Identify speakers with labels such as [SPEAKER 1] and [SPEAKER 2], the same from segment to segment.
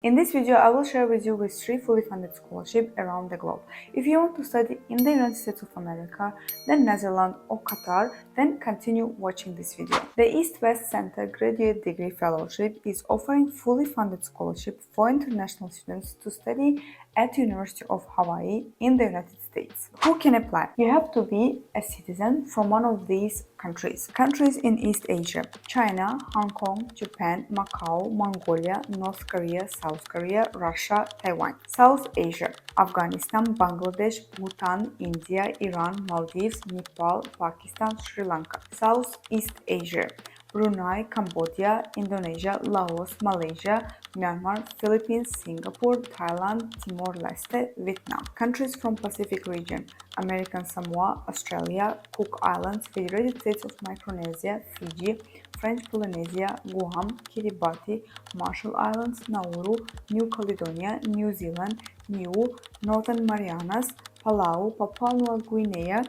[SPEAKER 1] In this video, I will share with you with 3 fully funded scholarships around the globe. If you want to study in the United States of America, then Netherlands or Qatar, then continue watching this video. The East-West Center Graduate Degree Fellowship is offering fully funded scholarship for international students to study at the University of Hawaii in the United States. Who can apply? You have to be a citizen from one of these countries. Countries in East Asia: China, Hong Kong, Japan, Macau, Mongolia, North Korea, South Korea, Russia, Taiwan. South Asia: Afghanistan, Bangladesh, Bhutan, India, Iran, Maldives, Nepal, Pakistan, Sri Lanka. Southeast Asia: Brunei, Cambodia, Indonesia, Laos, Malaysia, Myanmar, Philippines, Singapore, Thailand, Timor-Leste, Vietnam. Countries from Pacific region: American Samoa, Australia, Cook Islands, Federated States of Micronesia, Fiji, French Polynesia, Guam, Kiribati, Marshall Islands, Nauru, New Caledonia, New Zealand, Northern Marianas, Palau, Papua New Guinea,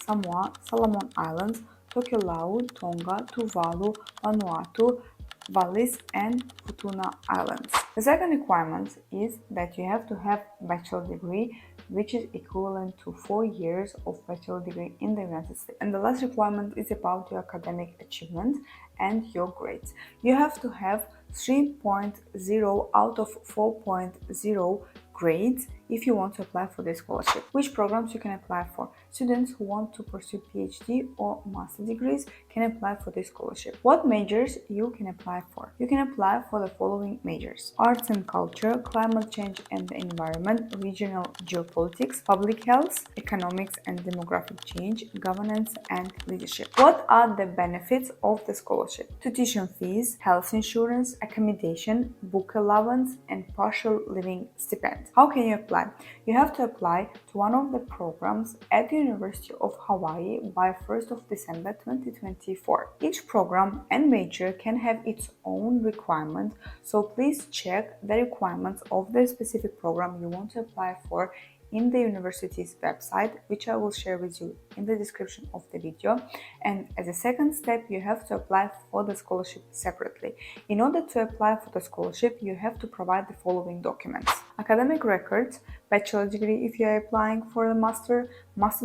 [SPEAKER 1] Samoa, Solomon Islands, Tokelau, Tonga, Tuvalu, Vanuatu, Wallis and Futuna Islands. The second requirement is that you have to have bachelor degree, which is equivalent to 4 years of bachelor degree in the United States. And the last requirement is about your academic achievement and your grades. You have to have 3.0 out of 4.0 grades if you want to apply for this scholarship. Which programs you can apply for? Students who want to pursue PhD or master degrees can apply for this scholarship. What majors you can apply for? You can apply for the following majors: arts and culture, climate change and the environment, regional geopolitics, public health, economics and demographic change, governance and leadership. What are the benefits of the scholarship? Tuition fees, health insurance, accommodation, book allowance and partial living stipend. How can you apply? You have to apply to one of the programs at the University of Hawaii by 1st of December 2024. Each program and major can have its own requirement, so please check the requirements of the specific program you want to apply for in the university's website, which I will share with you in the description of the video. And as a second step, you have to apply for the scholarship separately. In order to apply for the scholarship, you have to provide the following documents: academic records, bachelor degree if you are applying for a master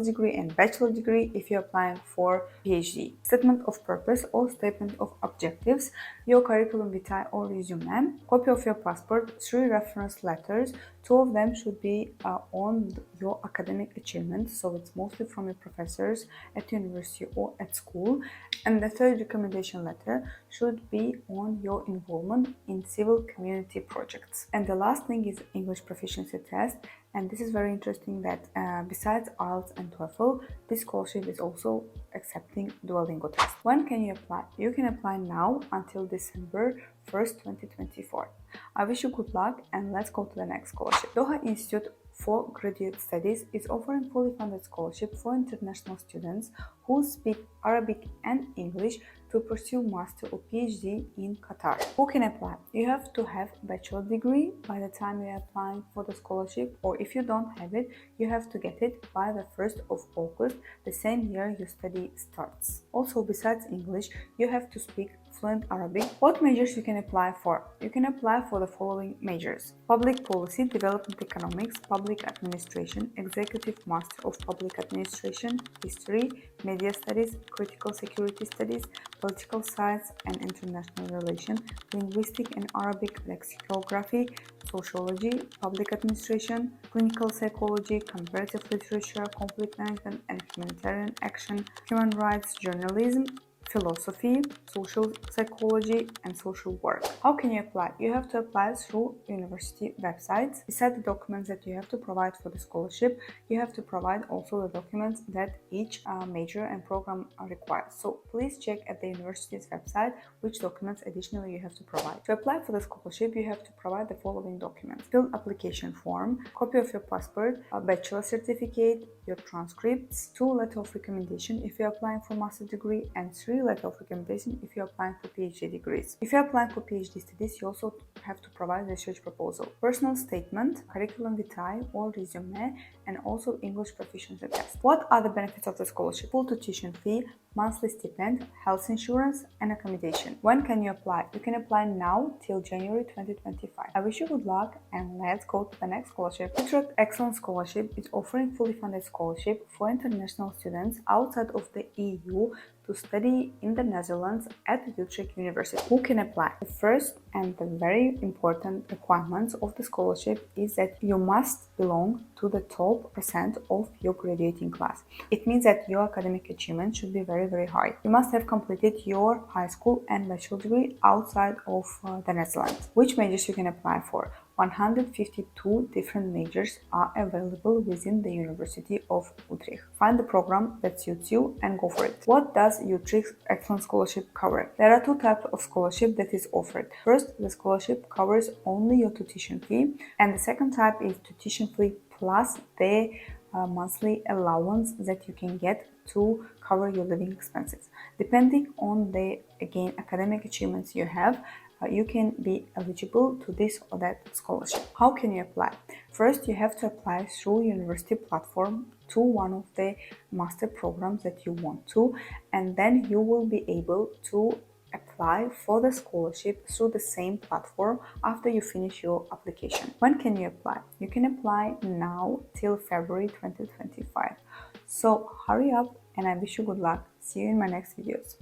[SPEAKER 1] degree and bachelor degree if you are applying for PhD, statement of purpose or statement of objectives, your curriculum vitae or resume, copy of your passport, 3 reference letters. 2 of them should be on your academic achievements, so it's mostly from your professors at university or at school. And the 3rd recommendation letter should be on your involvement in civil community projects. And the last thing is English proficiency test. And this is very interesting that besides IELTS and TOEFL, this scholarship is also accepting Duolingo test. When can you apply? You can apply now until December 1st, 2024. I wish you good luck, and let's go to the next scholarship. Doha Institute for Graduate Studies is offering fully funded scholarship for international students who speak Arabic and English to pursue master or PhD in Qatar. Who can apply? You have to have a bachelor degree by the time you're applying for the scholarship, or if you don't have it, you have to get it by the 1st of August, the same year your study starts. Also, besides English, you have to speak fluent Arabic. What majors you can apply for? You can apply for the following majors: public policy, development economics, public administration, executive master of public administration, history, media studies, critical security studies, political science and international relations, linguistic and Arabic lexicography, sociology, public administration, clinical psychology, comparative literature, conflict management and humanitarian action, human rights, journalism, philosophy, social psychology, and social work. How can you apply? You have to apply through university websites. Besides the documents that you have to provide for the scholarship, you have to provide also the documents that each major and program requires. So please check at the university's website which documents additionally you have to provide. To apply for the scholarship, you have to provide the following documents: filled application form, copy of your passport, a bachelor certificate, your transcripts, 2 letters of recommendation if you're applying for master degree, and 3 salary letter of recommendation if you're applying for PhD degrees. If you're applying for PhD studies, you also have to provide a research proposal, personal statement, curriculum vitae or resume, and also English proficiency test. What are the benefits of the scholarship? Full tuition fee, monthly stipend, health insurance, and accommodation. When can you apply? You can apply now till January 2025. I wish you good luck, and let's go to the next scholarship. Utrecht Excellence Scholarship is offering fully funded scholarship for international students outside of the EU to study in the Netherlands at Utrecht University. Who can apply? The first and the very important requirements of the scholarship is that you must belong to the top percent of your graduating class. It means that your academic achievement should be very high. You must have completed your high school and bachelor degree outside of the Netherlands. Which majors you can apply for? 152 different majors are available within the University of Utrecht. Find the program that suits you and go for it. What does Utrecht Excellence Scholarship cover? There are two types of scholarship that is offered. First, the scholarship covers only your tuition fee, and the second type is tuition fee plus the monthly allowance that you can get to cover your living expenses. Depending on the, again, academic achievements you have, you can be eligible to this or that scholarship. How can you apply? First, you have to apply through university platform to one of the master programs that you want to, and then you will be able to apply for the scholarship through the same platform after you finish your application. When can you apply? You can apply now till February 2025. So hurry up, and I wish you good luck. See you in my next videos.